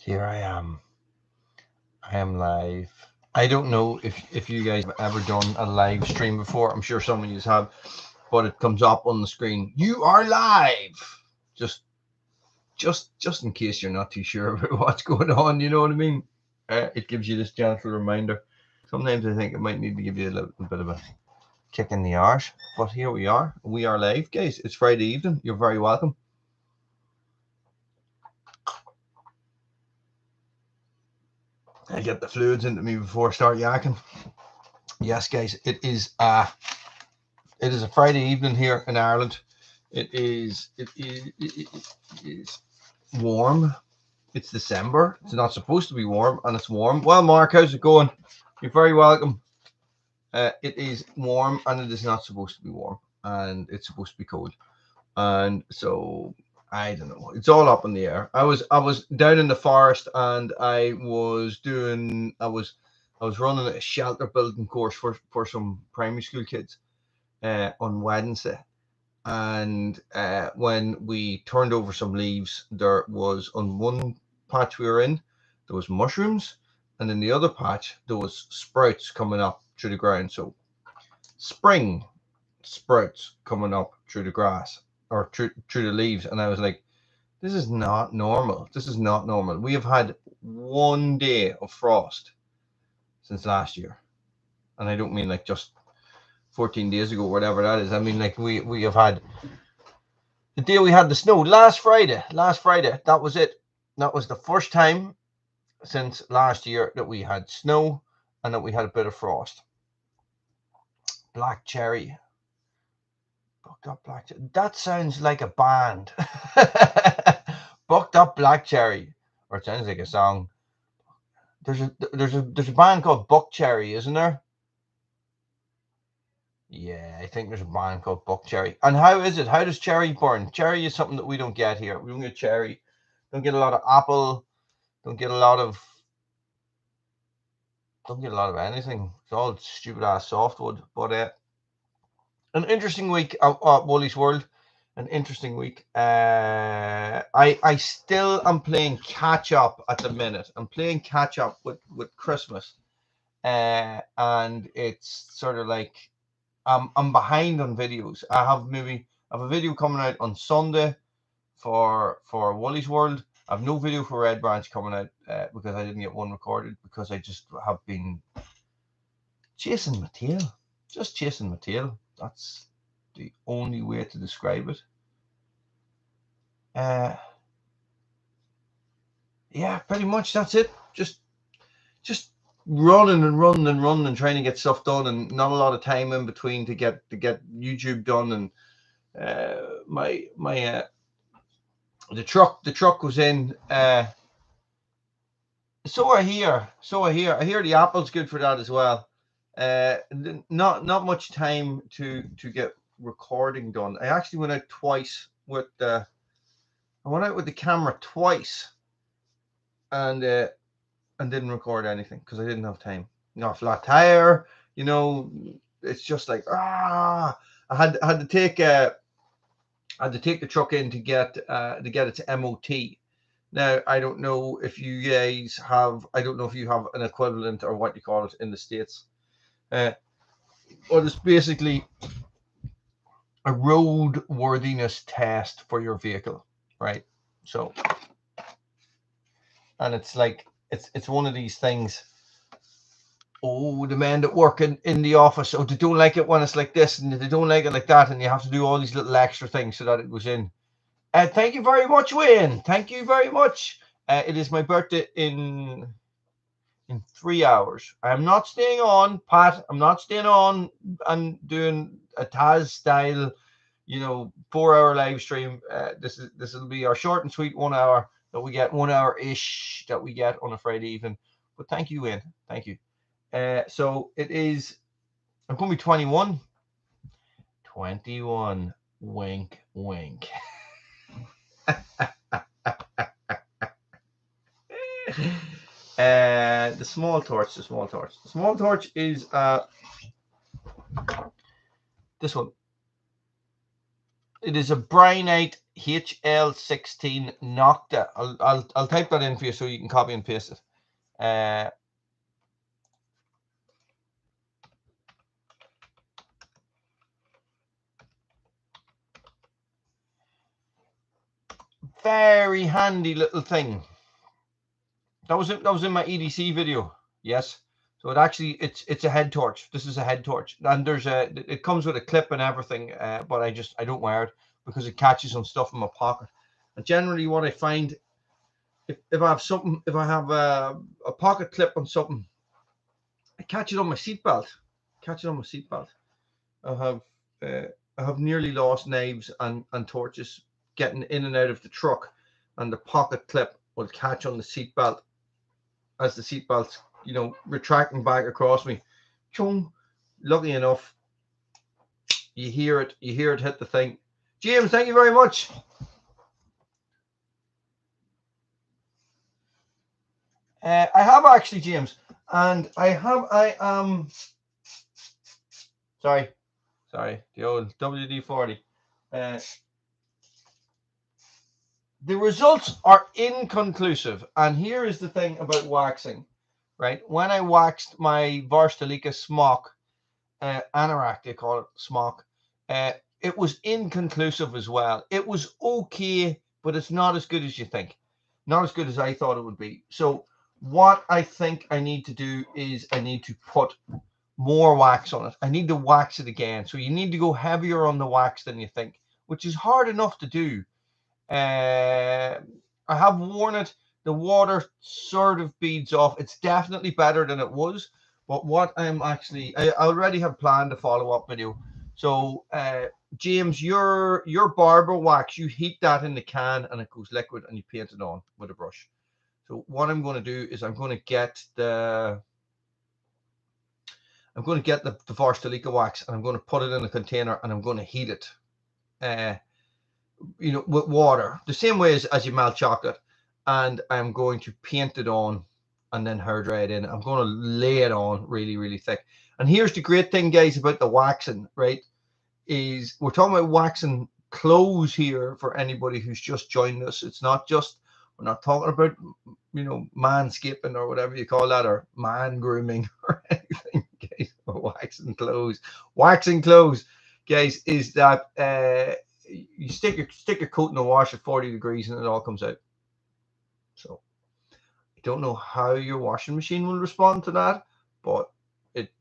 Here I am. I am live. I don't know if you guys have ever done a live stream before. I'm sure some of you have, but it comes up on the screen. You are live. Just in case you're not too sure about what's going on, you know what I mean? It gives you this gentle reminder. Sometimes I think it might need to give you a little bit of a kick in the arse, but here we are. We are live, guys. It's Friday evening. You're very welcome. I get the fluids into me before I start yakking. Yes, guys, it is a Friday evening here in Ireland. It is warm. It's December. It's not supposed to be warm, and it's warm. Well, Mark, how's it going? You're very welcome. It is warm, and it is not supposed to be warm, and it's supposed to be cold. And so I don't know. It's all up in the air. I was down in the forest, and I was running a shelter building course for some primary school kids on Wednesday. And when we turned over some leaves, there was, on one patch we were in, there was mushrooms, and in the other patch there was sprouts coming up through the ground. So spring sprouts coming up through the grass or through the leaves. And I was like, this is not normal. This is not normal. We have had 1 day of frost since last year. And I don't mean like just 14 days ago, whatever that is. I mean, like we have had the day we had the snow last Friday. That was it. That was the first time since last year that we had snow and that we had a bit of frost. Black cherry. Bucked up black cherry. That sounds like a band. Bucked up black cherry. Or it sounds like a song. There's a band called Buck Cherry, isn't there? Yeah, I think there's a band called Buck Cherry. And how is it? How does cherry burn? Cherry is something that we don't get here. We don't get cherry. Don't get a lot of apple. Don't get a lot of anything. It's all stupid ass softwood. But an interesting week at Woolly's World. An interesting week. I still am playing catch up at the minute. I'm playing catch up with Christmas. And it's sort of like I'm behind on videos. I have a video coming out on Sunday for Woolly's World. I have no video for Red Branch coming out because I didn't get one recorded because I just have been chasing my tail. Just chasing my tail. That's the only way to describe it. Yeah, pretty much that's it. Just running and trying to get stuff done, and not a lot of time in between to get YouTube done. And the truck was in. So I hear the Apple's good for that as well. Not much time to get recording done. I actually went out twice with the camera twice, and didn't record anything because I didn't have time. Flat tire, it's just like I had to take the truck in to get its MOT. Now I don't know if you guys have. I don't know if you have an equivalent or what you call it in the States. But it's basically a roadworthiness test for your vehicle, right? So, and it's like it's one of these things. Oh, the men that work in the office, they don't like it when it's like this, and they don't like it like that, and you have to do all these little extra things so that it goes in. Thank you very much, Wayne. Thank you very much. It is my birthday in 3 hours. I'm not staying on, Pat. I'm not staying on and doing a Taz style, 4-hour live stream. This will be our short and sweet 1 hour that we get, 1 hour-ish that we get on a Friday evening. But thank you, Wayne. Thank you. So it is, I'm going to be 21. 21. Wink, wink. The small torch. The small torch is this one. It is a Brianite HL16 Nocta. I'll type that in for you so you can copy and paste it. Very handy little thing. That was in my EDC video. Yes. So it's a head torch. This is a head torch, and it comes with a clip and everything. But I don't wear it because it catches on stuff in my pocket. And generally, what I find, if I have something, if I have a pocket clip on something, I catch it on my seatbelt. I have nearly lost knives and torches getting in and out of the truck, and the pocket clip will catch on the seatbelt as the seatbelt's, retracting back across me. Chung, lucky enough, you hear it hit the thing. James, thank you very much. I have actually, James, and I am sorry, the old WD-40. The results are inconclusive, and here is the thing about waxing, right? When I waxed my Varstalika smock, anorak, they call it smock, it was inconclusive as well. It was okay, but it's not as good as you think. Not as good as I thought it would be. So what I think I need to do is I need to put more wax on it. I need to wax it again. So you need to go heavier on the wax than you think, which is hard enough to do. I have worn it. The water sort of beads off. It's definitely better than it was. But what I already have planned a follow-up video. So, James, your barber wax, you heat that in the can and it goes liquid and you paint it on with a brush. So what I'm going to do is I'm going to get the Varstalika wax and I'm going to put it in a container and I'm going to heat it. With water, the same way as you melt chocolate, and I'm going to paint it on and then hair dry it in. I'm going to lay it on really, really thick. And here's the great thing, guys, about the waxing, right? Is we're talking about waxing clothes here for anybody who's just joined us. It's not just, we're not talking about, manscaping or whatever you call that, or man grooming or anything, guys. Waxing clothes, guys, is that you stick your coat in the wash at 40 degrees and it all comes out. So I don't know how your washing machine will respond to that, but it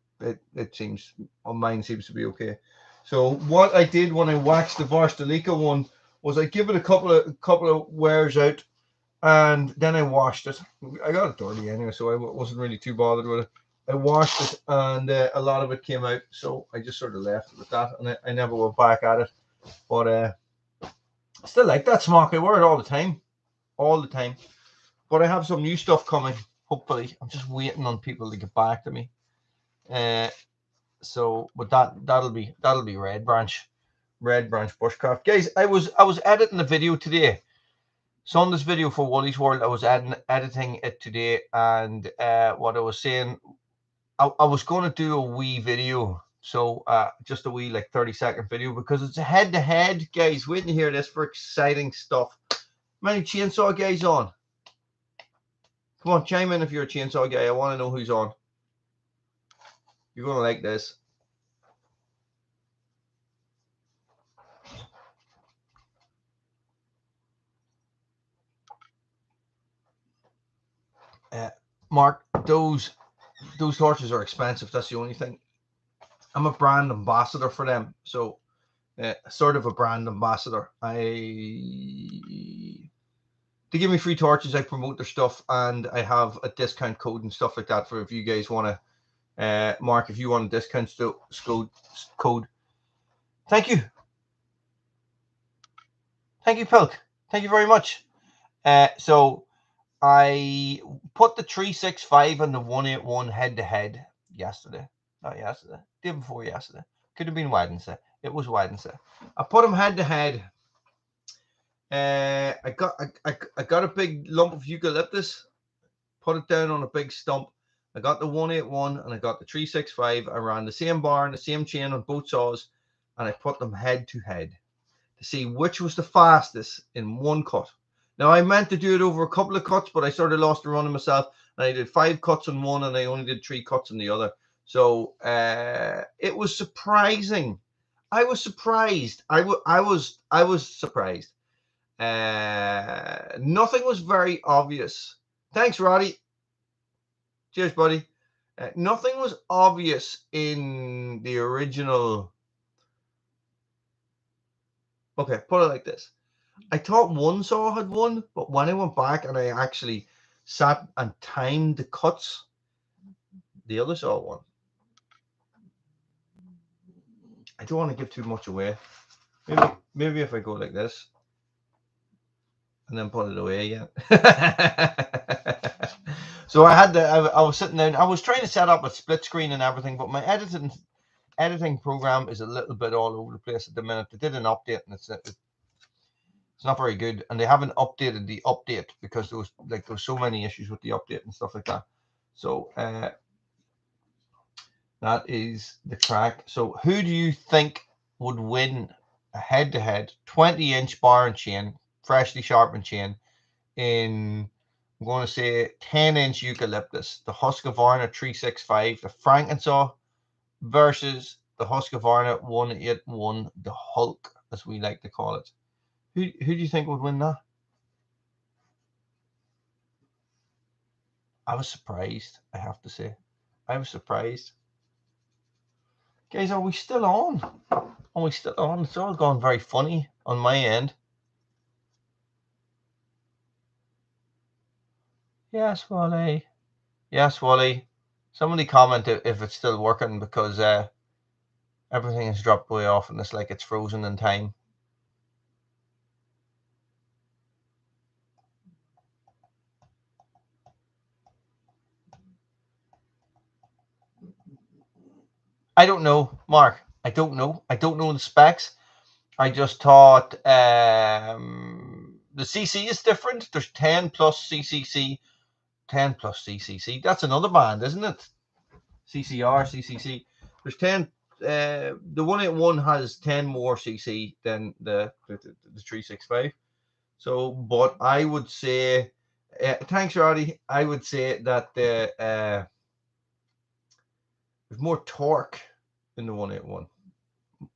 seems, on mine seems to be okay. So what I did when I waxed the Varstalika one was I give it a couple of wears out, and then I washed it. I got it dirty anyway, so I wasn't really too bothered with it. I washed it, and a lot of it came out, so I just sort of left it with that, and I never went back at it. But I still like that smock. I wear it all the time. But I have some new stuff coming, hopefully. I'm just waiting on people to get back to me. So, but that'll be Red Branch Bushcraft. Guys, I was editing the video today. Sunday's video for Woolly's World. I was editing it today, and what I was saying, I was going to do a wee video. So just a wee 30-second video, because it's a head-to-head, guys. Waiting to hear this for exciting stuff. Many chainsaw guys on? Come on, chime in if you're a chainsaw guy. I want to know who's on. You're going to like this. Mark, those torches are expensive. That's the only thing. I'm a brand ambassador for them, so sort of a brand ambassador. They give me free torches. I promote their stuff, and I have a discount code and stuff like that for if you guys want to. Mark, if you want a discount code, thank you, Pilk. Thank you very much. So I put the 365 and the 181 head to head yesterday. Not yesterday. Day before yesterday. Could have been Wednesday. It was Wednesday. I put them head to head. I got a big lump of eucalyptus. Put it down on a big stump. I got the 181 and I got the 365. I ran the same bar and the same chain on both saws, and I put them head to head. see which was the fastest in one cut. Now, I meant to do it over a couple of cuts, but I sort of lost the run of myself. And I did 5 cuts on one, and I only did 3 cuts on the other. So it was surprising. I was surprised. I was surprised. Nothing was very obvious. Thanks, Roddy. Cheers, buddy. Nothing was obvious in the original. Okay, put it like this. I thought one saw had won, but when I went back and I actually sat and timed the cuts, the other saw won. I don't want to give too much away. Maybe if I go like this and then put it away again. So I was sitting down. I was trying to set up a split screen and everything, but my editing program is a little bit all over the place at the minute. They did an update and it's not very good, and they haven't updated the update because there was so many issues with the update and stuff like that. So that is the crack. So who do you think would win a head-to-head 20-inch bar and chain, freshly sharpened chain, in, I'm going to say, 10-inch eucalyptus, the Husqvarna 365, the Frankensaw, versus the Husqvarna 181, the Hulk, as we like to call it? Who do you think would win that? I was surprised, I have to say. I was surprised. Guys, are we still on? Are we still on? It's all gone very funny on my end. Yes, Wally. Yes, Wally. Somebody comment if it's still working, because everything has dropped way off and it's like it's frozen in time. I don't know, Mark. I don't know. I don't know the specs. I just thought the CC is different. There's 10 plus CCC. 10 plus CCC. That's another band, isn't it? CCR, CCC. There's 10. The 181 has 10 more CC than the 365. So, but I would say, thanks, Roddy. I would say that there's more torque in the 181.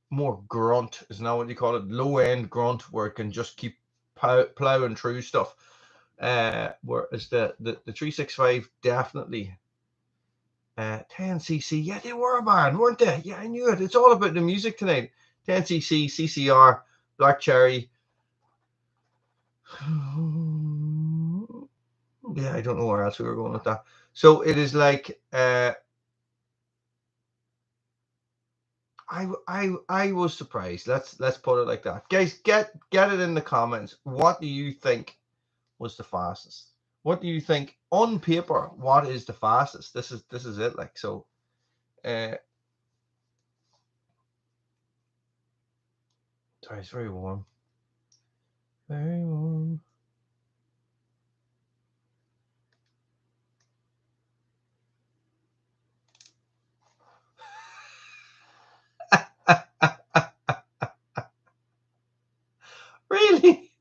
More grunt, is now what you call it, low end grunt, where it can just keep plowing through stuff. Whereas the 365 definitely 10cc, yeah, they were a band, weren't they? Yeah, I knew it. It's all about the music tonight. 10cc, CCR, Black Cherry. Yeah, I don't know where else we were going with that. So it is like I was surprised. Let's put it like that. Guys, get it in the comments. What do you think was the fastest? What do you think on paper? What is the fastest? This is it. Like, so sorry, it's very warm. Very warm. Really?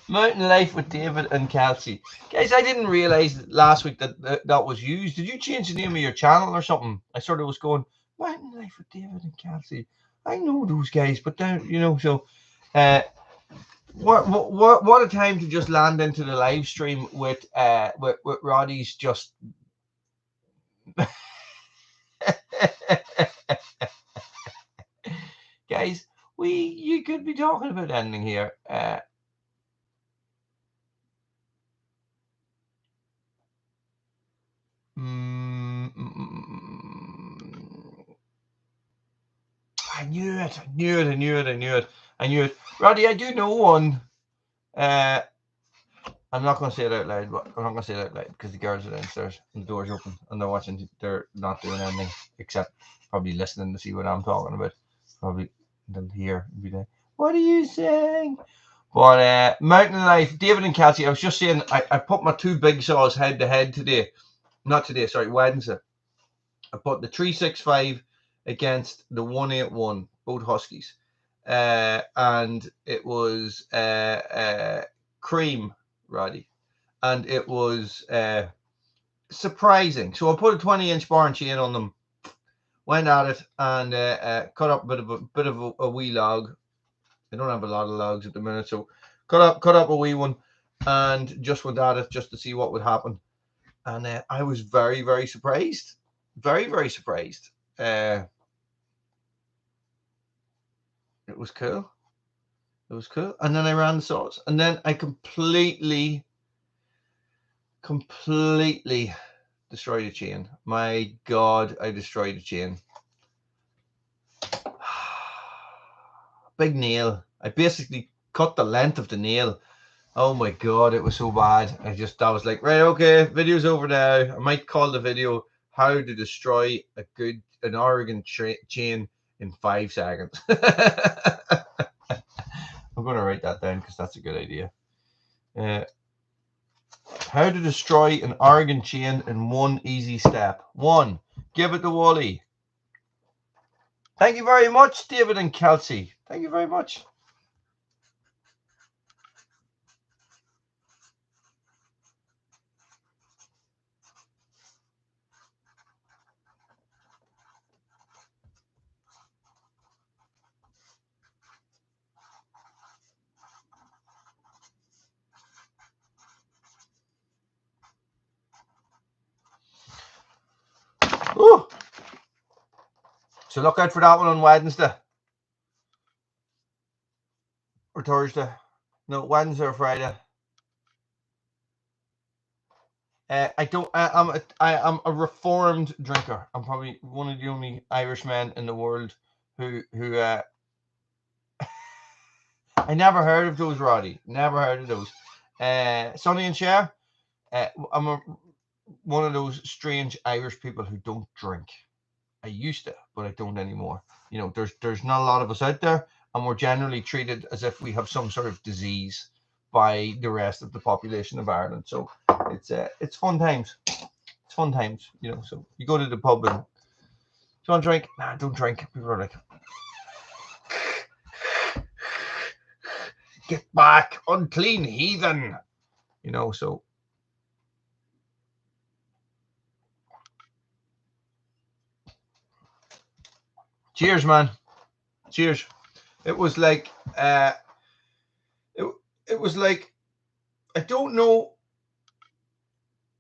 Mountain Life with David and Kelsey. Guys, I didn't realize last week that was used. Did you change the name of your channel or something? I sort of was going, Mountain Life with David and Kelsey. I know those guys, but then, you know, so what a time to just land into the live stream with Roddy's just guys, you could be talking about ending here. I knew it. Roddy, I do know one. I'm not going to say it out loud, but I'm not going to say it out loud because the girls are downstairs and the door's open and they're watching. They're not doing anything except probably listening to see what I'm talking about. Probably they'll hear and be like, "What are you saying?" But Mountain Life, David and Kelsey. I was just saying, I put my two big saws head to head today. Not today, sorry, Wednesday. I put the 365 against the 181, both Huskies. And it was cream, Roddy. And it was surprising. So I put a 20-inch bar and chain on them, went at it, and cut up a bit of a wee log. I don't have a lot of logs at the minute, so cut up a wee one, and just went at it just to see what would happen. And I was very, very surprised. Very, very surprised. It was cool. It was cool. And then I ran the saws. And then I completely destroyed the chain. My God, I destroyed the chain. Big nail. I basically cut the length of the nail. Oh my God, it was so bad. I was like, right, okay, video's over now. I might call the video how to destroy an Oregon chain in 5 seconds. I'm going to write that down because that's a good idea. How to destroy an Oregon chain in 1 easy step. 1, give it to Wally. Thank you very much, David and Kelsey. Thank you very much. Ooh. So look out for that one on Wednesday or Thursday. No, Wednesday or Friday. I'm a reformed drinker. I'm probably one of the only Irishmen in the world who I never heard of those, Roddy. Never heard of those. Sonny and Cher. I'm one of those strange Irish people who don't drink. I used to, but I don't anymore. You know, there's not a lot of us out there, and we're generally treated as if we have some sort of disease by the rest of the population of Ireland. So it's fun times. It's fun times, you know. So you go to the pub and do you want to drink? Nah, don't drink. People are like, get back, unclean heathen. You know, so cheers, man. Cheers. It was like it was like, I don't know.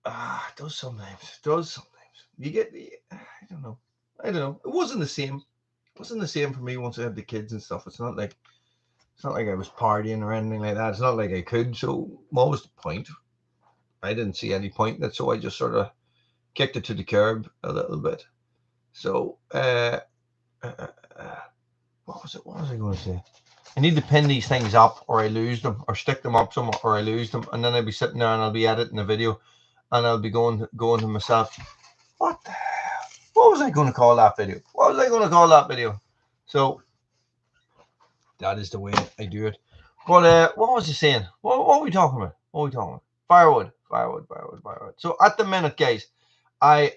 It does sometimes. It does sometimes. You get, I don't know. It wasn't the same. It wasn't the same for me once I had the kids and stuff. It's not like I was partying or anything like that. It's not like I could. So what was the point? I didn't see any point in it, so I just sort of kicked it to the curb a little bit. So what was it? What was I going to say? I need to pin these things up, or I lose them, or stick them up somewhere, or I lose them, and then I'll be sitting there and I'll be editing a video, and I'll be going to myself, what was I going to call that video? What was I going to call that video? So that is the way I do it. But what was I saying? What are we talking about? What are we talking about? Firewood. So at the minute, guys, I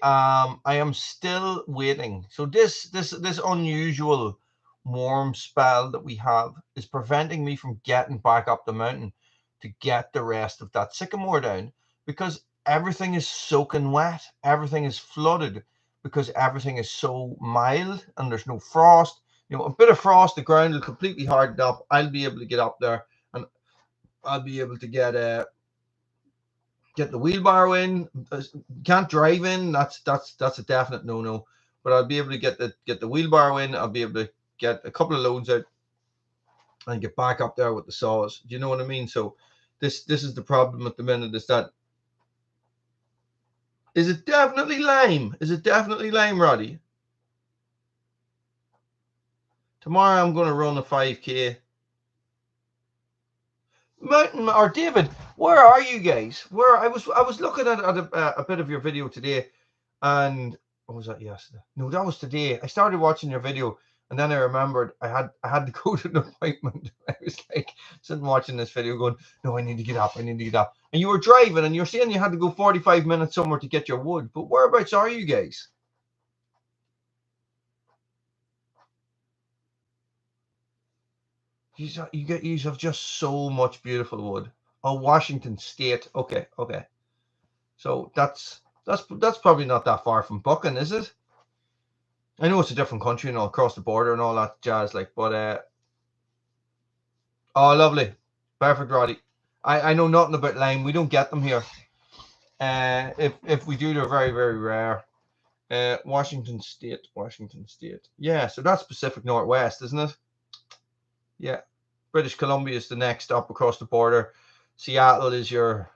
am still waiting. So this unusual warm spell that we have is preventing me from getting back up the mountain to get the rest of that sycamore down, because everything is soaking wet. Everything is flooded because everything is so mild and there's no frost. You know, a bit of frost, the ground will completely harden up. I'll be able to get up there and I'll be able to get the wheelbarrow in. Can't drive in. That's a definite no. But I'll be able to get the wheelbarrow in. I'll be able to get a couple of loads out and get back up there with the saws. Do you know what I mean? So this is the problem at the minute. Is it definitely lime? Is it definitely lime, Roddy? Tomorrow I'm going to run a 5K. Mountain or David, where are you guys? Where I was looking at a bit of your video today, and what was that yesterday? No, that was today. I started watching your video, and then I remembered I had to go to an appointment. I was like sitting watching this video, going, "No, I need to get up. I need to get up." And you were driving, and you're saying you had to go 45 minutes somewhere to get your wood. But whereabouts are you guys? You have just so much beautiful wood. Oh, Washington State. Okay, okay. So that's probably not that far from Buchan, is it? I know it's a different country and all across the border and all that jazz, like, but oh, lovely, perfect, Roddy. I know nothing about lime. We don't get them here. If we do, they're very, very rare. Washington State, Washington State. Yeah, so that's Pacific Northwest, isn't it? Yeah. British Columbia is the next up across the border. Seattle is your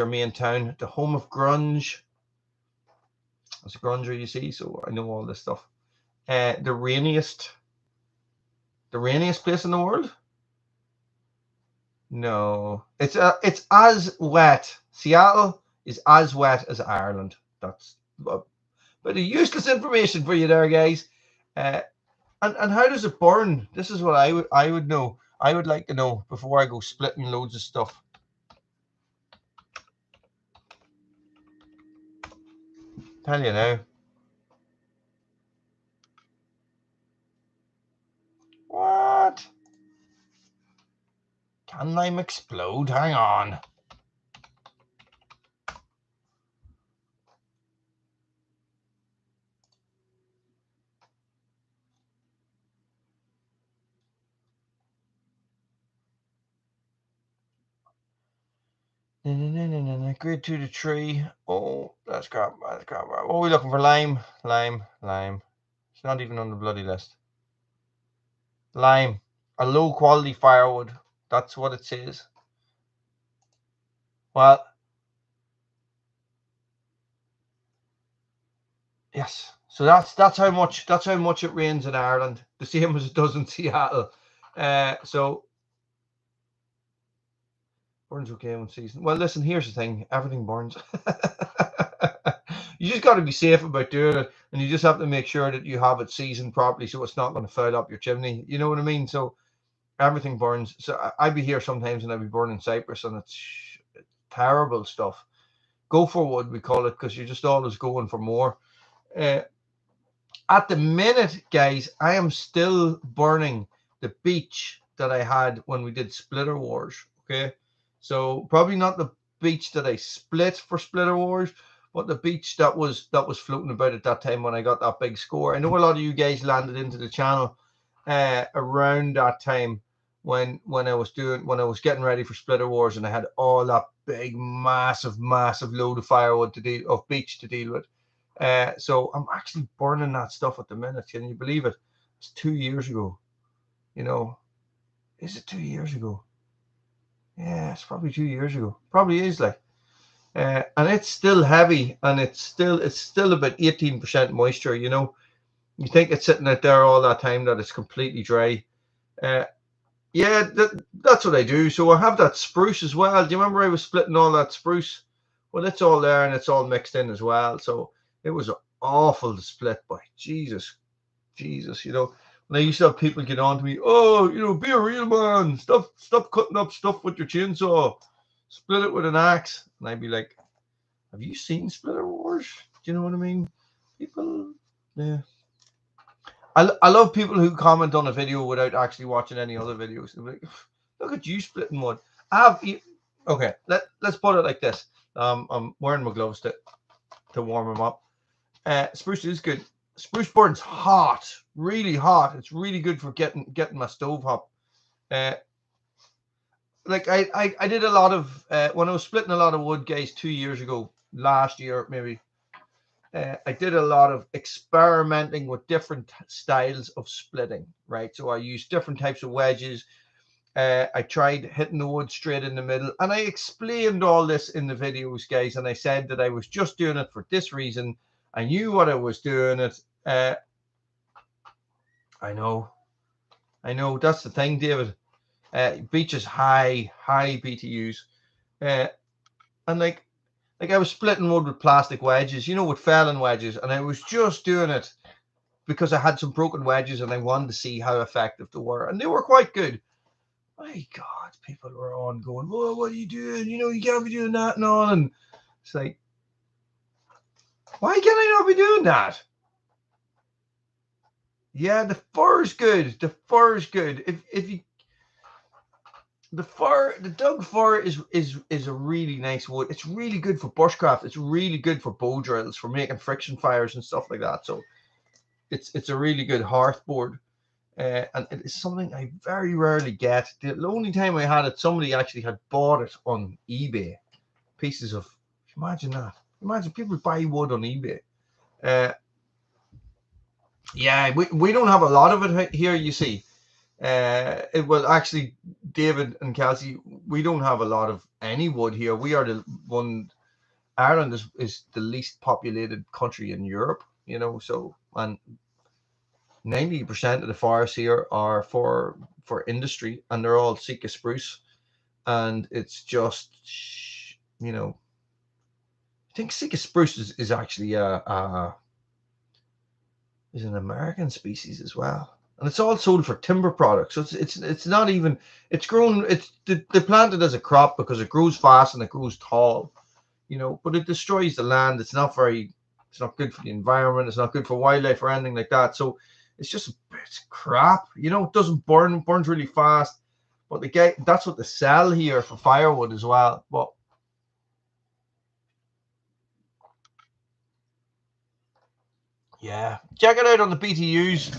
main town, the home of grunge. As a grunger, you see, so I know all this stuff. The rainiest place in the world? No, it's as wet. Seattle is as wet as Ireland. That's a bit of useless information for you there, guys. And how does it burn? This is what I would know. I would like to know before I go splitting loads of stuff. Tell you now. What? Can lime explode? Hang on. Grade 2 to 3. Oh, that's crap. That's crap. What are we looking for? Lime. Lime. Lime. It's not even on the bloody list. Lime. A low quality firewood. That's what it says. Well, yes. So that's how much it rains in Ireland. The same as it does in Seattle. So burns okay one season. Well, listen, here's the thing. Everything burns. You just got to be safe about doing it, and you just have to make sure that you have it seasoned properly so it's not going to foul up your chimney. You know what I mean? So everything burns. So I'd be here sometimes and I'd be burning cypress, and it's terrible stuff. Go for wood, we call it, because you're just always going for more. At the minute, guys, I am still burning the beech that I had when we did Splitter Wars. Okay, so probably not the beech that I split for Splitter Wars, but the beech that was floating about at that time when I got that big score. I know a lot of you guys landed into the channel around that time when I was getting ready for Splitter Wars, and I had all that big, massive load of firewood of beech to deal with. So I'm actually burning that stuff at the minute. Can you believe it? It's 2 years ago. You know, is it 2 years ago? Yeah, it's probably 2 years ago. Probably is, like. And it's still heavy, and it's still about 18% moisture. You know, you think it's sitting out there all that time that it's completely dry. Yeah, that's what I do. So I have that spruce as well. Do you remember I was splitting all that spruce? Well, it's all there and it's all mixed in as well. So it was awful to split, by Jesus, you know. And I used to have people get on to me, oh, you know, be a real man. Stop cutting up stuff with your chainsaw. Split it with an axe. And I'd be like, have you seen Splitter Wars? Do you know what I mean? People, yeah. I love people who comment on a video without actually watching any other videos. They're like, look at you splitting wood. Okay, let's put it like this. I'm wearing my gloves to warm them up. Spruce is good. Spruce burns hot, really hot. It's really good for getting my stove up. Like I did a lot of when I was splitting a lot of wood, guys, 2 years ago, last year maybe. I did a lot of experimenting with different styles of splitting, right? So I used different types of wedges. I tried hitting the wood straight in the middle, and I explained all this in the videos, guys. And I said that I was just doing it for this reason. I knew what I was doing it. I know. That's the thing, David. Beech is high BTUs, and like I was splitting wood with plastic wedges, you know, with felon wedges, and I was just doing it because I had some broken wedges and I wanted to see how effective they were, and they were quite good. My God, people were on going, "Whoa, what are you doing? You know, you can't be doing that and all." And it's like, why can I not be doing that? Yeah, the fur is good. The fur is good. If you the Doug fir is a really nice wood. It's really good for bushcraft. It's really good for bow drills, for making friction fires and stuff like that. So it's a really good hearth board. And it is something I very rarely get. The only time I had it, somebody actually had bought it on eBay. Pieces of, imagine that. Imagine people buy wood on eBay. Yeah, we don't have a lot of it here, you see. It was actually David and Kelsey. We don't have a lot of any wood here. We are the one. Ireland is the least populated country in Europe, you know. So, and 90% of the forests here are for industry, and they're all Sika spruce, and it's just, you know, I think Sika spruce is actually is an American species as well. And it's all sold for timber products. So it's not even, it's grown, they plant it as a crop because it grows fast and it grows tall, you know, but it destroys the land. It's not good for the environment. It's not good for wildlife or anything like that. So it's crap, you know. It doesn't burn, it burns really fast. But that's what they sell here for firewood as well. But yeah, check it out on the BTUs.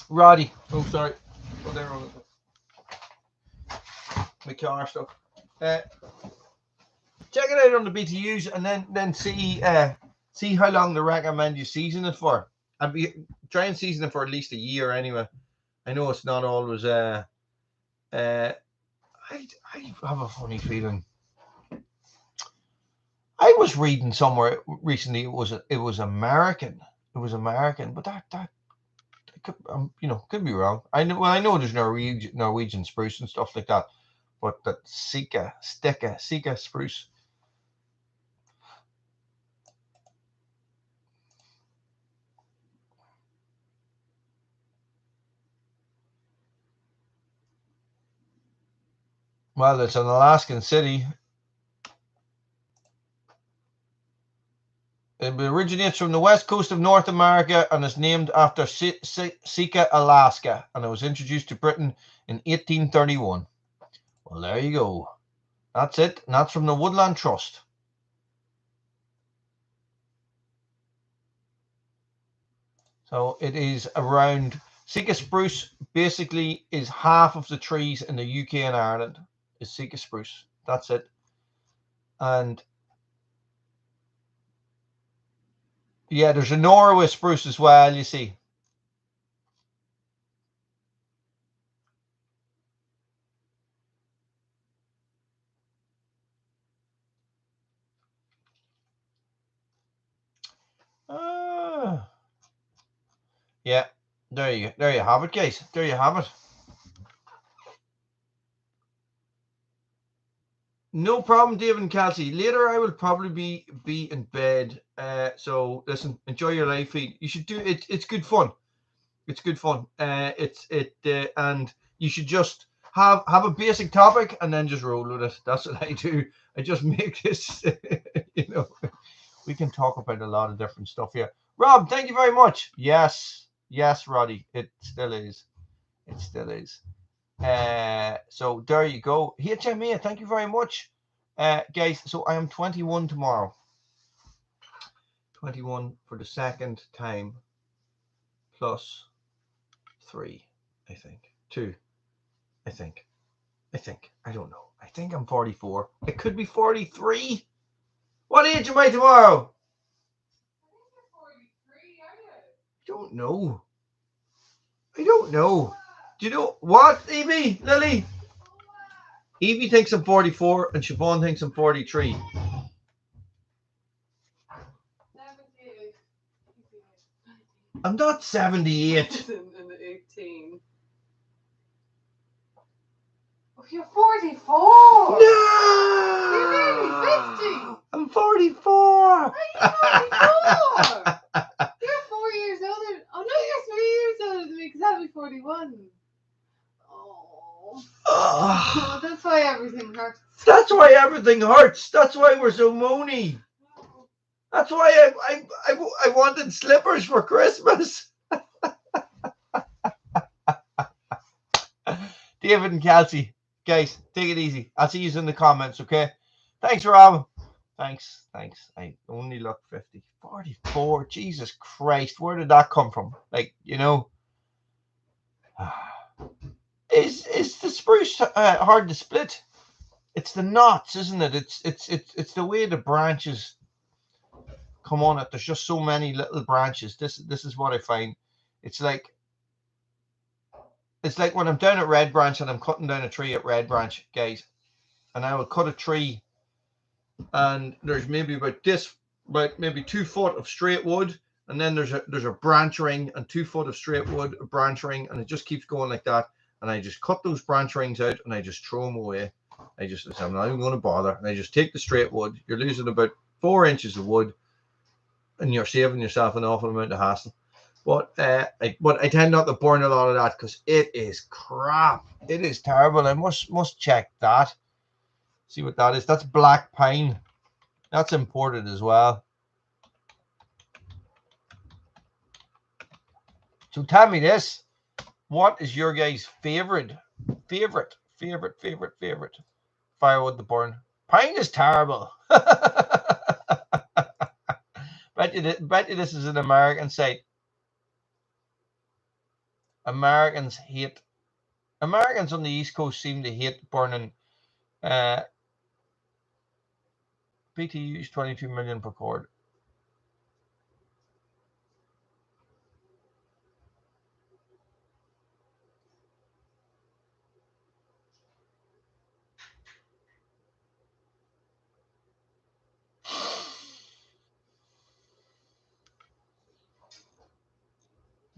Roddy. Oh, sorry. Oh, there my car stuff. Check it out on the BTUs and then see how long they recommend you season it for. And try and season it for at least a year anyway. I know it's not always I have a funny feeling. I was reading somewhere recently it was American. It was American, but that could, you know, could be wrong. I know there's Norwegian spruce and stuff like that, but that Sika spruce. Well, it's an Alaskan city. It originates from the west coast of North America and is named after Sika, Alaska, and it was introduced to Britain in 1831. Well, there you go. That's it. And that's from the Woodland Trust. So it is around, Sika spruce basically is half of the trees in the UK and Ireland is Sika spruce. That's it. And yeah, there's a Norway spruce as well, you see. Yeah, there you have it, guys. There you have it. No problem, David and Kelsey. Later, I will probably be in bed. So listen, enjoy your live feed. You should do it. It's good fun. It's good fun. And you should just have a basic topic and then just roll with it. That's what I do. I just make this. You know, we can talk about a lot of different stuff here. Rob, thank you very much. Yes, Roddy. It still is. It still is. So there you go. HMA, thank you very much. Guys, so I am 21 tomorrow. 21 for the second time. Plus 3, I think. 2, I think. I don't know. I think I'm 44. It could be 43. What age am I tomorrow? I think you're 43, are you? I don't know. Do you know what, Evie? Lily? Evie thinks I'm 44 and Siobhan thinks I'm 43. I'm not 78. And 18. Oh, you're 44. No! You're nearly 50. I'm 44. Are you 44? You're 4 years older. Oh, no, you're 3 years older than me because I'll be 41. Oh, that's why everything hurts. That's why everything hurts. That's why we're so moany. That's why I wanted slippers for Christmas. David and Kelsey, guys, take it easy. I'll see you in the comments, okay? Thanks, Rob. Thanks. I only look 50. 44. Jesus Christ, where did that come from? Like, you know, is the spruce hard to split? It's the knots, isn't it? It's the way the branches come on it. There's just so many little branches. This is what I find. It's like when I'm down at Red Branch and I'm cutting down a tree at Red Branch, guys, and I will cut a tree, and there's maybe about maybe 2 foot of straight wood, and then there's a branch ring and 2 foot of straight wood, a branch ring, and it just keeps going like that. And I just cut those branch rings out and I just throw them away. I'm not even going to bother. And I just take the straight wood. You're losing about 4 inches of wood, and you're saving yourself an awful amount of hassle. But I tend not to burn a lot of that because it is crap. It is terrible. I must check that. See what that is. That's black pine. That's imported as well. So tell me this. What is your guys' favorite firewood to burn? Pine is terrible. bet you this is an American site. Americans on the East Coast seem to hate burning BTUs 22 million per cord.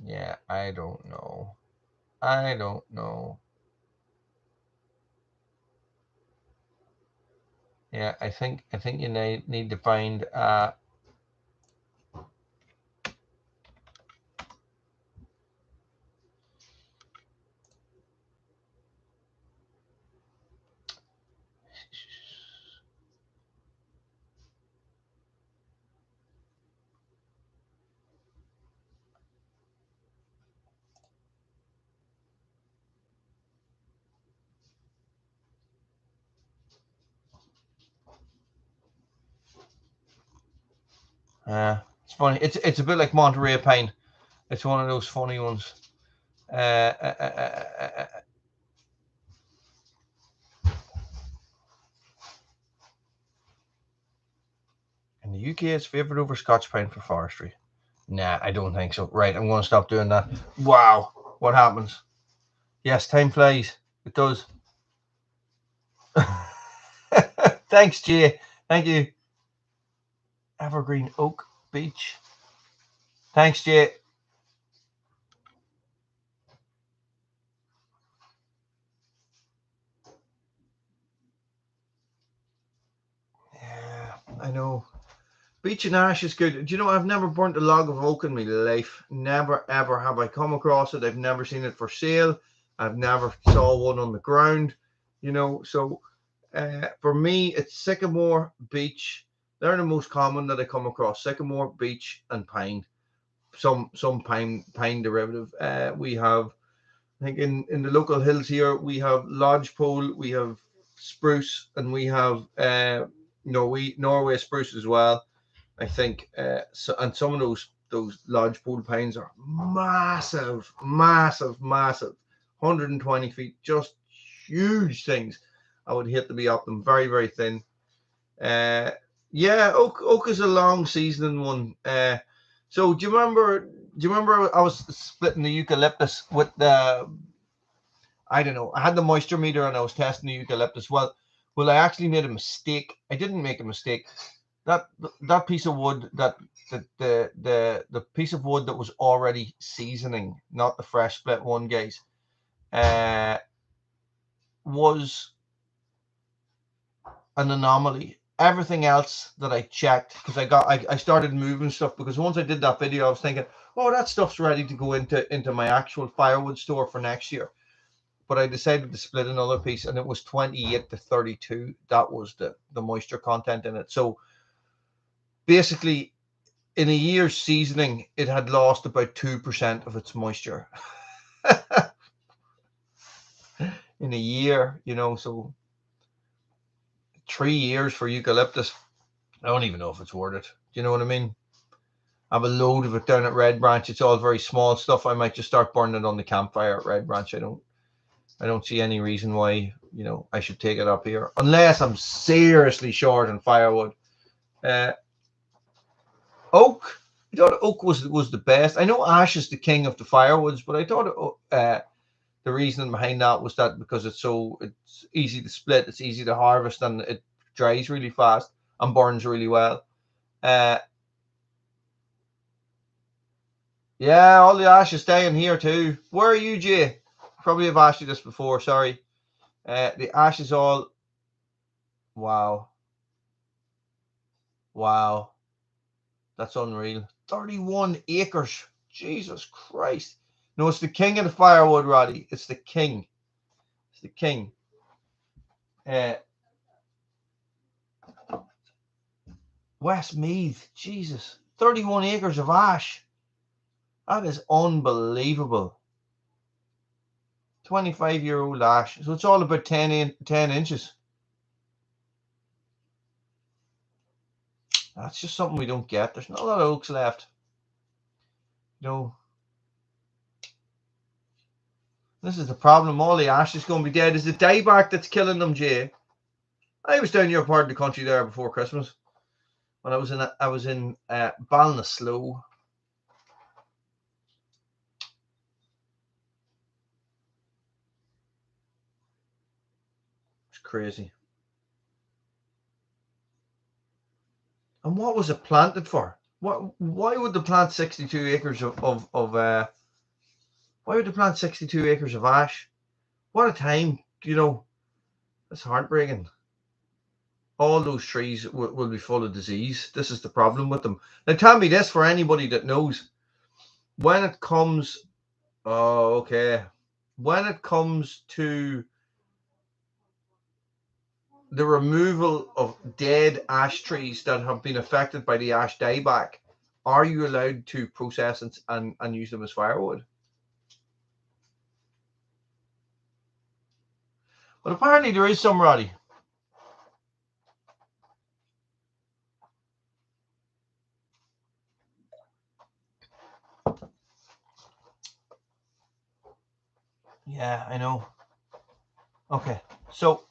Yeah, I don't know. Yeah, I think you need to find it's funny. It's a bit like Monterey pine. It's one of those funny ones. In the UK, it's favored over Scotch pine for forestry. Nah, I don't think so. Right, I'm going to stop doing that. Wow, what happens? Yes, time flies. It does. Thanks, Jay. Thank you. Evergreen Oak Beach. Thanks, Jay. Yeah, I know. Beech and ash is good. Do you know, I've never burnt a log of oak in my life. Never, ever have I come across it. I've never seen it for sale. I've never saw one on the ground, you know. So for me, it's sycamore, beech. They're the most common that I come across. Sycamore, beech, and pine. Some pine derivative. We have, I think in the local hills here, we have lodgepole, we have spruce, and we have Norway spruce as well. I think and some of those lodgepole pines are massive, 120 feet, just huge things. I would hate to be up them, very, very thin. Yeah, oak is a long seasoning one. So do you remember I was splitting the eucalyptus with the, I don't know, I had the moisture meter and I was testing the eucalyptus. Well, I actually made a mistake. I didn't make a mistake. That piece of wood, the piece of wood that was already seasoning, not the fresh split one, guys, was an anomaly. Everything else that I checked, because I started moving stuff, because once I did that video, I was thinking, oh, that stuff's ready to go into my actual firewood store for next year. But I decided to split another piece, and it was 28 to 32. That was the moisture content in it. So basically, in a year's seasoning, it had lost about 2% of its moisture. in a year, you know. So 3 years for eucalyptus, I don't even know if it's worth it. Do you know what I mean? I have a load of it down at Red Branch. It's all very small stuff. I might just start burning it on the campfire at Red Branch. I don't see any reason why, you know, I should take it up here unless I'm seriously short on firewood. Oak. I thought oak was the best. I know ash is the king of the firewoods, but I thought the reason behind that was that because it's easy to split, it's easy to harvest, and it dries really fast and burns really well. Yeah, all the ash is staying here too. Where are you, Jay? Probably have asked you this before. Sorry. The ash is all. Wow. Wow. That's unreal. 31 acres. Jesus Christ. No, it's the king of the firewood, Roddy. It's the king. It's the king. Westmeath. Jesus. 31 acres of ash. That is unbelievable. 25-year-old ash. So it's all about 10 inches. That's just something we don't get. There's not a lot of oaks left. You know, this is the problem. All the ash is going to be dead. Is the dieback that's killing them, Jay? I was down your part of the country there before Christmas. When I was in Ballinasloe. It's crazy. And what was it planted for? Why would they plant 62 acres of why would they plant 62 acres of ash? What a time, you know. That's heartbreaking. All those trees will be full of disease. This is the problem with them. Now tell me this, for anybody that knows, when it comes, when it comes to the removal of dead ash trees that have been affected by the ash dieback, are you allowed to process and use them as firewood? But apparently there is some, Roddy. Yeah, I know. Okay, so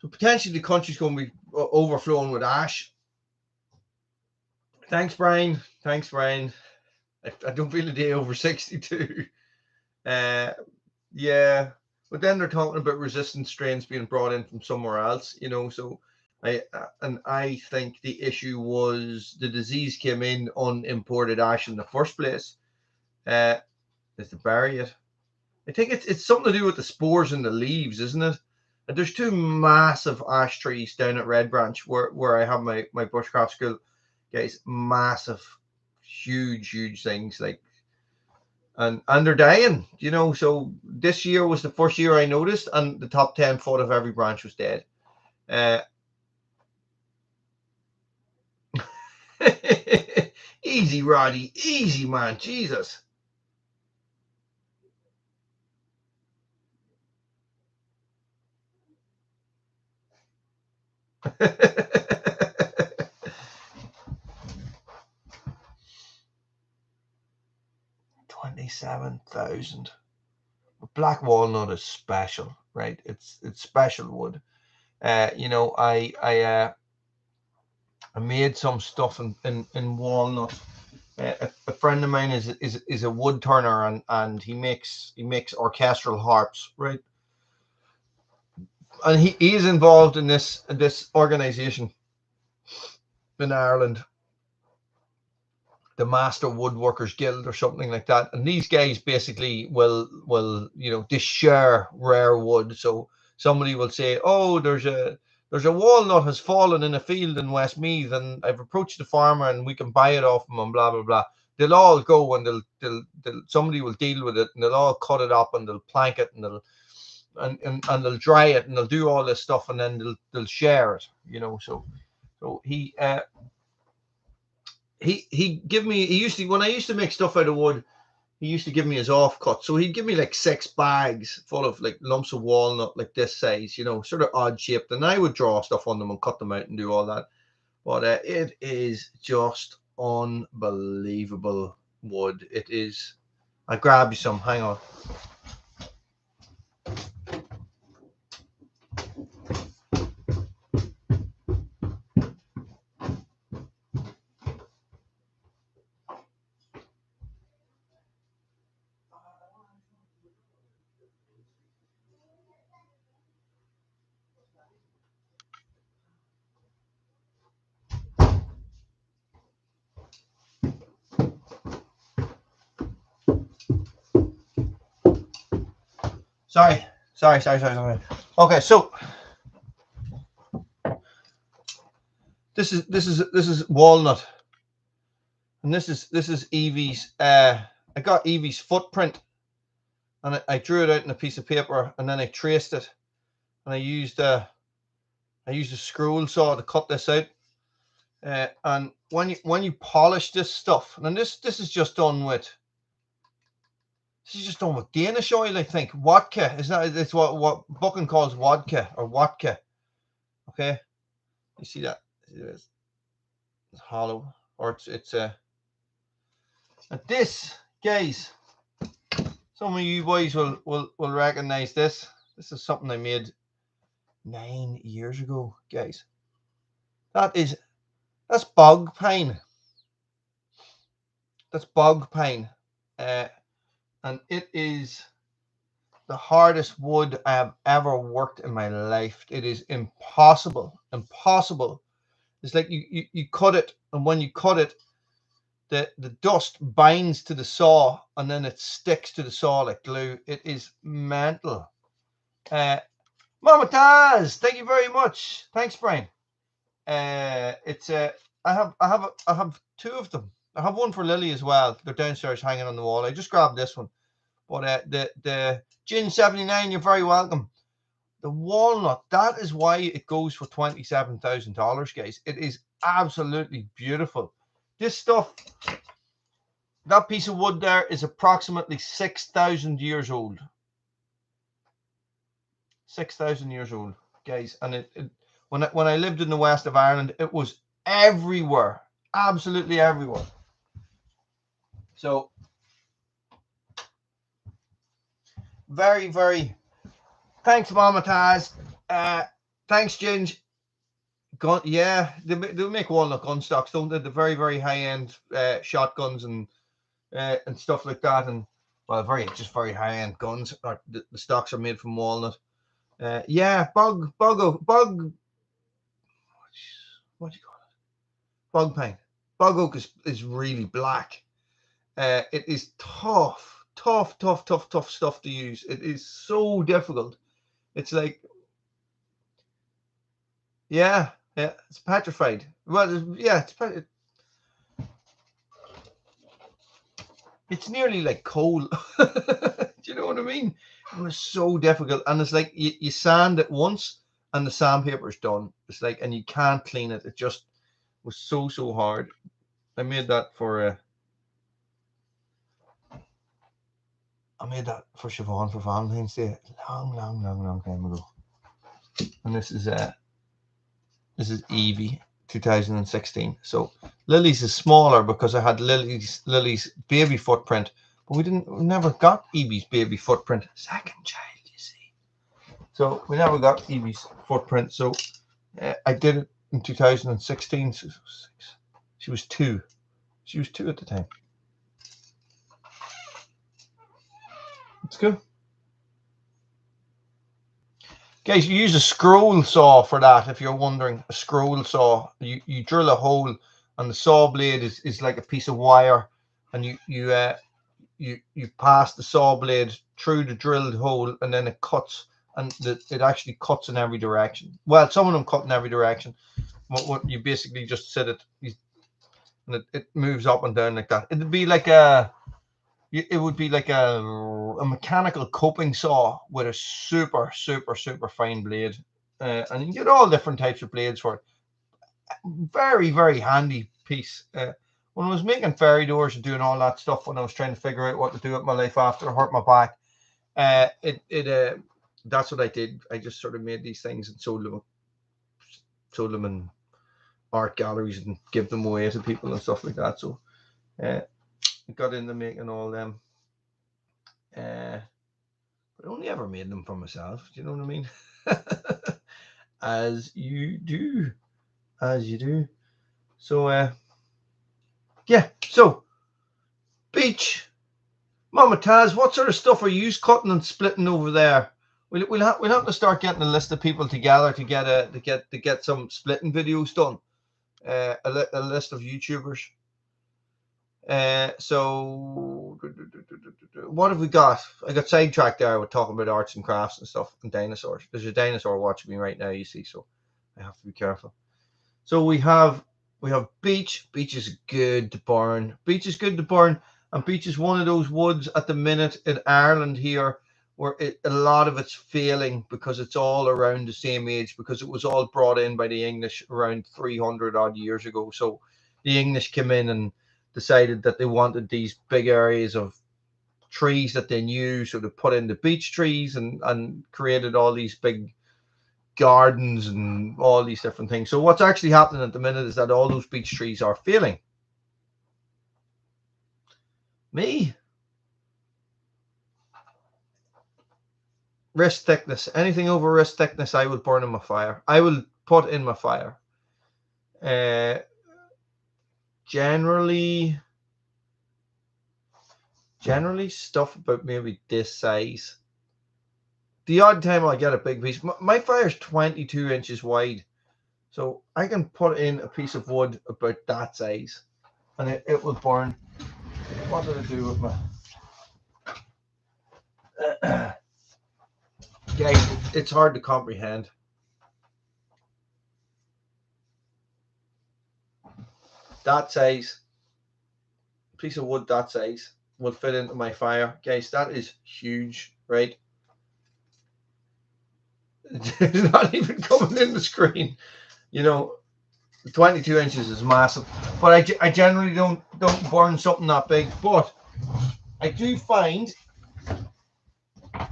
potentially the country's going to be overflowing with ash. Thanks, Brian. Thanks, Brian. I don't feel a day over 62. Yeah, but then they're talking about resistant strains being brought in from somewhere else, you know. So I think the issue was the disease came in on imported ash in the first place. Is to bury it. I think it's something to do with the spores in the leaves, isn't it? And there's two massive ash trees down at Red Branch where I have my bushcraft school. Guys, massive, huge things, like, and they're dying, you know. So this year was the first year I noticed, and the top 10 foot of every branch was dead. Easy, Roddy, easy, man. Jesus. $27,000. Black walnut is special, right? It's special wood. You know, I made some stuff in walnut. A friend of mine is a wood turner, and he makes orchestral harps, right? And he is involved in this organization in Ireland, the Master Woodworkers Guild or something like that. And these guys basically will you know, they share rare wood. So somebody will say, oh, there's a walnut has fallen in a field in Westmeath, and I've approached the farmer and we can buy it off him, and blah blah blah. They'll all go and they'll somebody will deal with it, and they'll all cut it up and they'll plank it, and they'll dry it, and they'll do all this stuff, and then they'll share it, you know. So he give me, he used to, when I used to make stuff out of wood, he used to give me his offcut. So he'd give me like 6 bags full of like lumps of walnut, like this size, you know, sort of odd shaped. And I would draw stuff on them and cut them out and do all that. But it is just unbelievable wood. It is. I grab you some. Hang on. Sorry. Okay, so this is walnut, and this is Evie's. I got Evie's footprint, and I drew it out in a piece of paper, and then I traced it, and I used a scroll saw to cut this out. And when you polish this stuff, and this is just done with. This is just done with Danish oil, I think. Vodka. It's what Buchan calls vodka or vodka. Okay. You see that? It's hollow. Or it's this, guys. Some of you boys will recognize this. This is something I made 9 years ago, guys. That's bog pine. That's bog pine. And it is the hardest wood I have ever worked in my life. It is impossible. It's like you cut it, and when you cut it, the dust binds to the saw, and then it sticks to the saw like glue. It is mental. Mama Taz, thank you very much. Thanks, Brian. I have 2 of them. I have one for Lily as well. They're downstairs hanging on the wall. I just grabbed this one. But the Gin 79, you're very welcome. The walnut, that is why it goes for $27,000, guys. It is absolutely beautiful. This stuff, that piece of wood there is approximately 6,000 years old. 6,000 years old, guys. And when I lived in the west of Ireland, it was everywhere, absolutely everywhere. So very, very. Thanks, Mama Taz. Thanks, Ginge. Gun, yeah, they make walnut gun stocks, don't they? The very, very high end shotguns and stuff like that, and well, just very high end guns. The stocks are made from walnut. Yeah, bug. What do you call it? Bog pine. Bog oak is really black. It is tough stuff to use. It is so difficult. It's like, yeah, it's petrified. Well, yeah, it's nearly like coal. Do you know what I mean? It was so difficult, and it's like you sand it once, and the sandpaper's done. It's like, and you can't clean it. It just was so hard. I made that for Siobhan for Valentine's Day, long time ago. And this is Evie 2016. So Lily's is smaller because I had Lily's baby footprint, but we never got Evie's baby footprint. Second child, you see. So we never got Evie's footprint. So I did it in 2016. So she was 2. She was 2 at the time. It's good. Guys, you use a scroll saw for that, if you're wondering. A scroll saw. You drill a hole, and the saw blade is like a piece of wire, and you pass the saw blade through the drilled hole, and then it cuts, and it actually cuts in every direction. Well, some of them cut in every direction. What you basically just sit it, and it moves up and down like that. It would be like a mechanical coping saw with a super fine blade, and you can get all different types of blades for it. Very, very handy piece. when I was making fairy doors and doing all that stuff, when I was trying to figure out what to do with my life after I hurt my back, that's what I did. I just sort of made these things and sold them in art galleries and give them away to people and stuff like that. So I got into making all them. But I only ever made them for myself. Do you know what I mean? As you do. So yeah. So beach, Mama Taz, what sort of stuff are you cutting and splitting over there? We'll have to start getting a list of people together to get some splitting videos done. A list of YouTubers. So what have we got? I got sidetracked there with talking about arts and crafts and stuff and dinosaurs. There's a dinosaur watching me right now, you see, so I have to be careful. So we have beech. Beech is good to burn. Beech is good to burn, and beech is one of those woods at the minute in Ireland here where a lot of it's failing because it's all around the same age, because it was all brought in by the English around 300 odd years ago. So the English came in and decided that they wanted these big areas of trees that they knew, so they put in the beech trees and created all these big gardens and all these different things. So what's actually happening at the minute is that all those beech trees are failing. Me, wrist thickness, anything over wrist thickness, I will burn in my fire. I will put in my fire. Generally stuff about maybe this size. The odd time I'll get a big piece. My fire's 22 inches wide, so I can put in a piece of wood about that size and it will burn. What did I do with my guys? It's hard to comprehend. That size, piece of wood that size will fit into my fire. Guys, that is huge, right? It's not even coming in the screen. You know, 22 inches is massive. But I generally don't burn something that big. But I do find that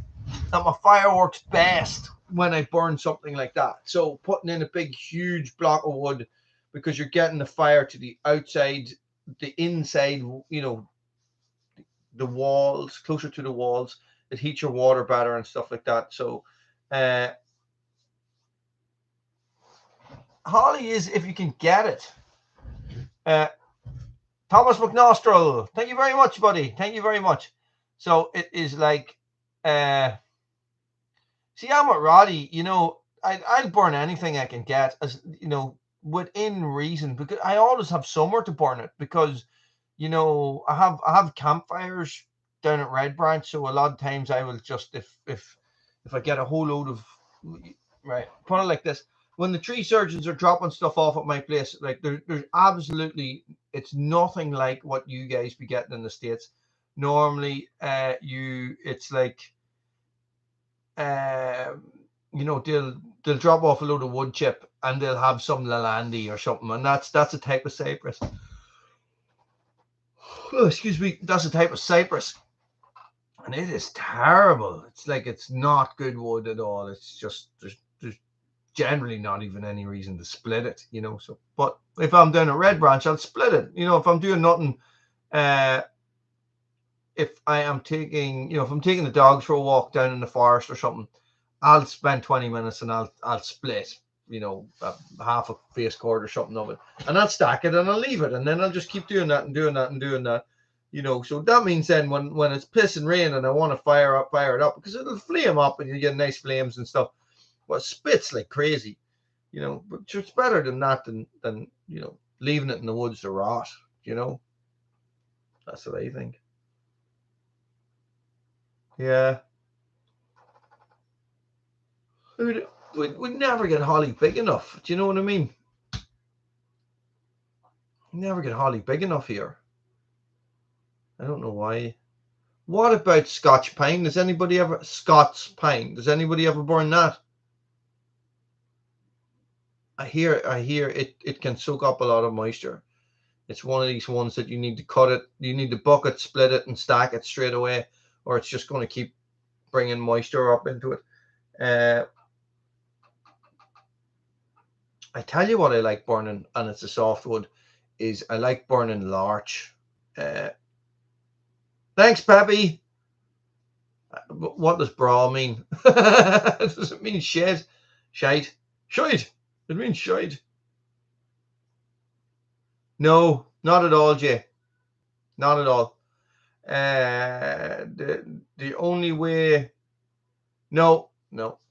my fire works best when I burn something like that. So putting in a big, huge block of wood, because you're getting the fire to the outside, the inside, you know, the walls, closer to the walls. It heats your water better and stuff like that. So holly is, if you can get it. Thomas McNostril, thank you very much, buddy. Thank you very much. So it is like, see, I'm with Roddy, you know, I'll burn anything I can get, as you know, within reason, because I always have somewhere to burn it, because you know, I have campfires down at Red Branch, so a lot of times I will just, if I get a whole load of, right, put it like this, when the tree surgeons are dropping stuff off at my place, like there's absolutely, it's nothing like what you guys be getting in the States. Normally, it's like, you know, they'll drop off a load of wood chip and they'll have some Lalandi or something, and that's a type of cypress. Oh, excuse me, that's a type of cypress, and it is terrible. It's like, it's not good wood at all. It's just there's generally not even any reason to split it, you know. So, but if I'm down at Red Branch, I'll split it. You know, if I'm doing nothing, if I am taking, you know, if I'm taking the dogs for a walk down in the forest or something, I'll spend 20 minutes and I'll split, you know, half a face cord or something of it, and I'll stack it and I'll leave it, and then I'll just keep doing that and doing that and doing that, you know. So that means then when it's pissing rain and I want to fire it up, because it'll flame up and you get nice flames and stuff. Well, it spits like crazy, you know, but it's better than that than you know, leaving it in the woods to rot, you know. That's what I think. Yeah. We'd never get holly big enough. Do you know what I mean? We never get holly big enough here. I don't know why. What about Scotch Pine? Does anybody ever Scotch Pine? Does anybody ever burn that? I hear it can soak up a lot of moisture. It's one of these ones that you need to cut it. You need to bucket, split it, and stack it straight away, or it's just going to keep bringing moisture up into it. I tell you what I like burning, and it's a softwood, is I like burning larch. Thanks, Peppy. What does bra mean? Does it mean shit? Shite? Shite? It means shite. No, not at all, Jay. Not at all. The only way. No.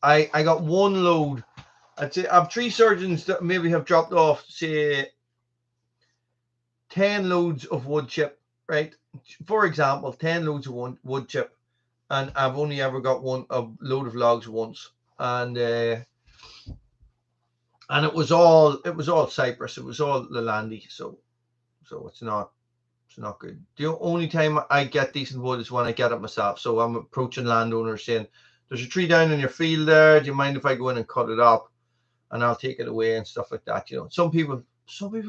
I got one load. I'd say I have 3 surgeons that maybe have dropped off, say, 10 loads of wood chip, right? For example, 10 loads of wood chip, and I've only ever got a load of logs once, and it was all cypress, it was all Lelandy, so it's not good. The only time I get decent wood is when I get it myself. So I'm approaching landowners saying, "There's a tree down in your field there. Do you mind if I go in and cut it up, and I'll take it away," and stuff like that. You know, some people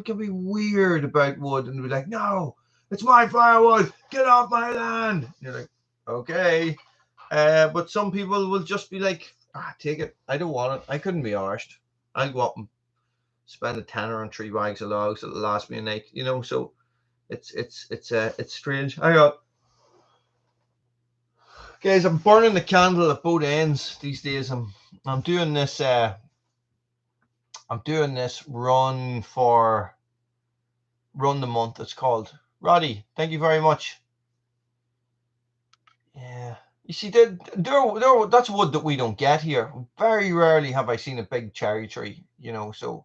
can be weird about wood and be like, "No, it's my firewood. Get off my land." And you're like, okay. But some people will just be like, take it. I don't want it. I couldn't be arsed. I'll go up and spend a tenner on 3 bags of logs that'll last me a night. You know, so it's strange. Guys, I'm burning the candle at both ends these days. I'm doing this. I'm doing this run the month. It's called. Roddy, thank you very much. Yeah, you see, that's wood that we don't get here. Very rarely have I seen a big cherry tree. You know, so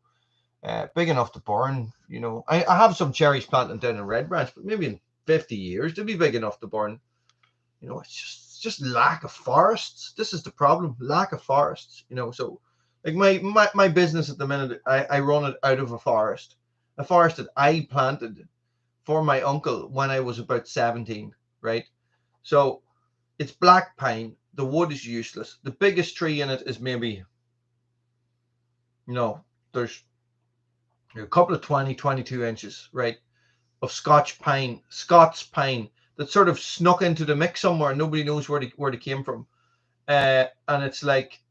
big enough to burn. You know, I have some cherries planted down in Red Branch, but maybe in 50 years they'll be big enough to burn. You know, it's just lack of forests. This is the problem. Lack of forests. You know, so. Like my business at the minute, I run it out of a forest that I planted for my uncle when I was about 17, right? So it's black pine. The wood is useless. The biggest tree in it is maybe, there's a couple of 22 inches, right, of Scotch pine that sort of snuck into the mix somewhere and nobody knows where they came from. And it's like,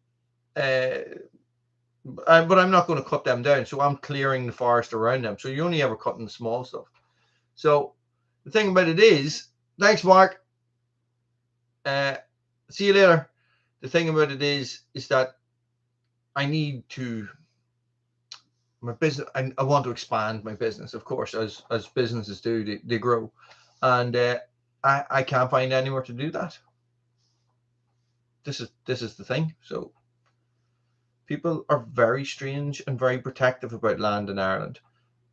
but I'm not going to cut them down, so I'm clearing the forest around them. So you're only ever cutting the small stuff. So the thing about it is, thanks, Mark. See you later. The thing about it is that I need to my business. I want to expand my business, of course, as businesses do. They grow, and I can't find anywhere to do that. This is the thing. So. People are very strange and very protective about land in Ireland.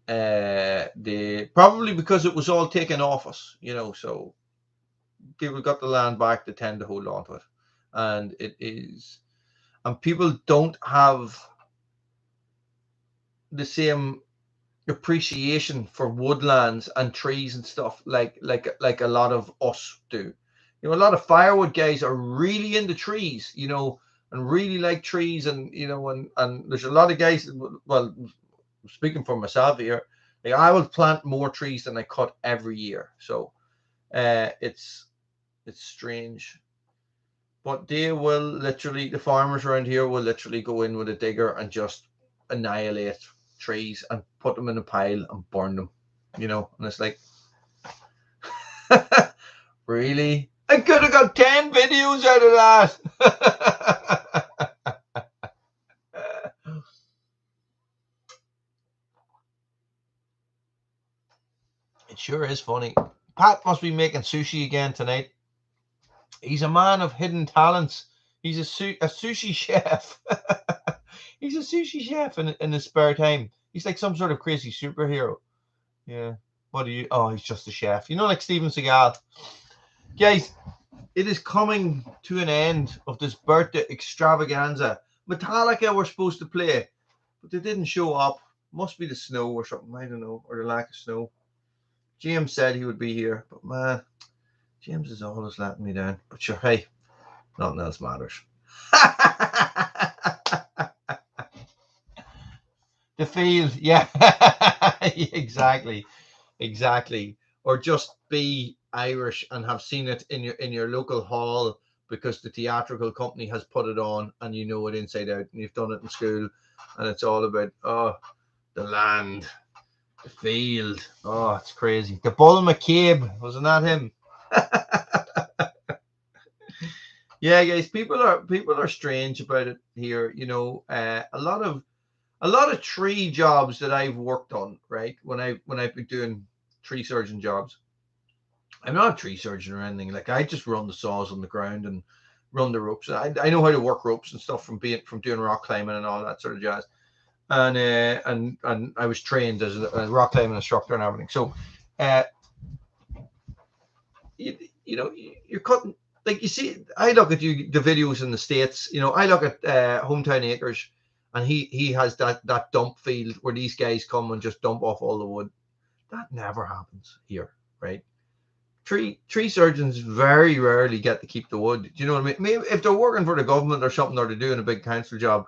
They probably because it was all taken off us, you know. So people got the land back. They tend to hold on to it, and people don't have the same appreciation for woodlands and trees and stuff like a lot of us do. You know, a lot of firewood guys are really into trees, you know. And really like trees, and you know, and there's a lot of guys. Well, speaking for myself here, like I will plant more trees than I cut every year. So, it's strange, but they will literally, the farmers around here will literally go in with a digger and just annihilate trees and put them in a pile and burn them. You know, and it's like, really. I could have got 10 videos out of that. It sure is funny. Pat must be making sushi again tonight. He's a man of hidden talents. He's a sushi chef. He's a sushi chef in his spare time. He's like some sort of crazy superhero. Yeah. What are you? Oh, he's just a chef. You know, like Steven Seagal. Guys, it is coming to an end of this birthday extravaganza. Metallica were supposed to play, but they didn't show up. Must be the snow or something. I don't know. Or the lack of snow. James said he would be here, but man, James is always letting me down. But sure, hey, nothing else matters. The field, yeah. Exactly. Exactly. Or just be Irish and have seen it in your local hall because the theatrical company has put it on and you know it inside out, and you've done it in school, and it's all about the land, the field. Oh, it's crazy. The Bull McCabe, wasn't that him? Yeah, guys, people are strange about it here. You know, a lot of tree jobs that I've worked on, right? When I've been doing tree surgeon jobs, I'm not a tree surgeon or anything. Like, I just run the saws on the ground and run the ropes. I know how to work ropes and stuff from doing rock climbing and all that sort of jazz. And I was trained as a rock climbing instructor and everything. So, you know, you're cutting, like, you see, I look at the videos in the States. You know, I look at Hometown Acres, and he has that dump field where these guys come and just dump off all the wood. That never happens here, right? Tree surgeons very rarely get to keep the wood. Do you know what I mean? Maybe if they're working for the government or something, or they're doing a big council job,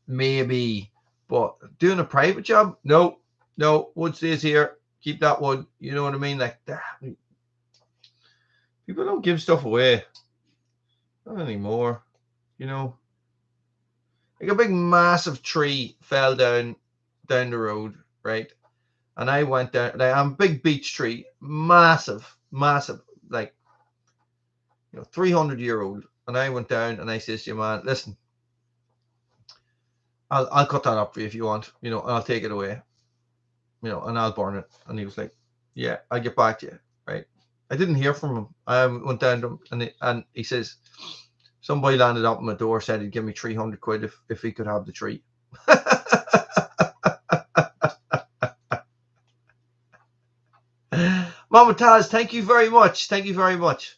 maybe. But doing a private job, no, wood stays here. Keep that wood. You know what I mean? Like that. People don't give stuff away. Not anymore. You know. Like a big massive tree fell down the road, right? And I went down. Like, I'm a big beech tree, massive, like, 300-year-old. And I went down and I says to you, man, listen, I'll cut that up for you if you want, and I'll take it away, and I'll burn it. And he was like, yeah, I'll get back to you, right? I didn't hear from him. I went down to him, and he says, somebody landed up on my door, said he'd give me 300 quid if he could have the tree. Mama Taz, thank you very much. Thank you very much.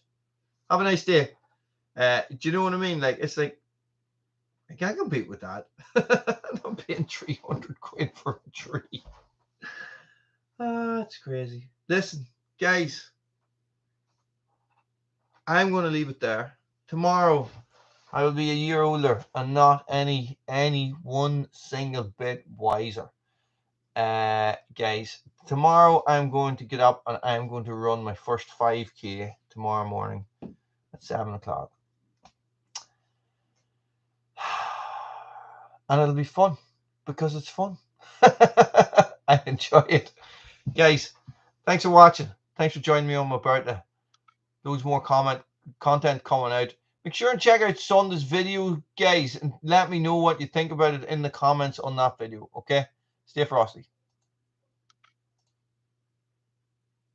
Have a nice day. Do you know what I mean? Like, it's like, I can't compete with that. I'm paying 300 quid for a tree. That's crazy. Listen, guys, I'm going to leave it there. Tomorrow, I will be a year older and not any one single bit wiser. Guys, tomorrow I'm going to get up and I'm going to run my first 5K tomorrow morning at 7 o'clock. And it'll be fun because it's fun. I enjoy it. Guys, thanks for watching. Thanks for joining me on my birthday. Loads more content coming out. Make sure and check out Sunday's video, guys, and let me know what you think about it in the comments on that video, okay? Stay frosty.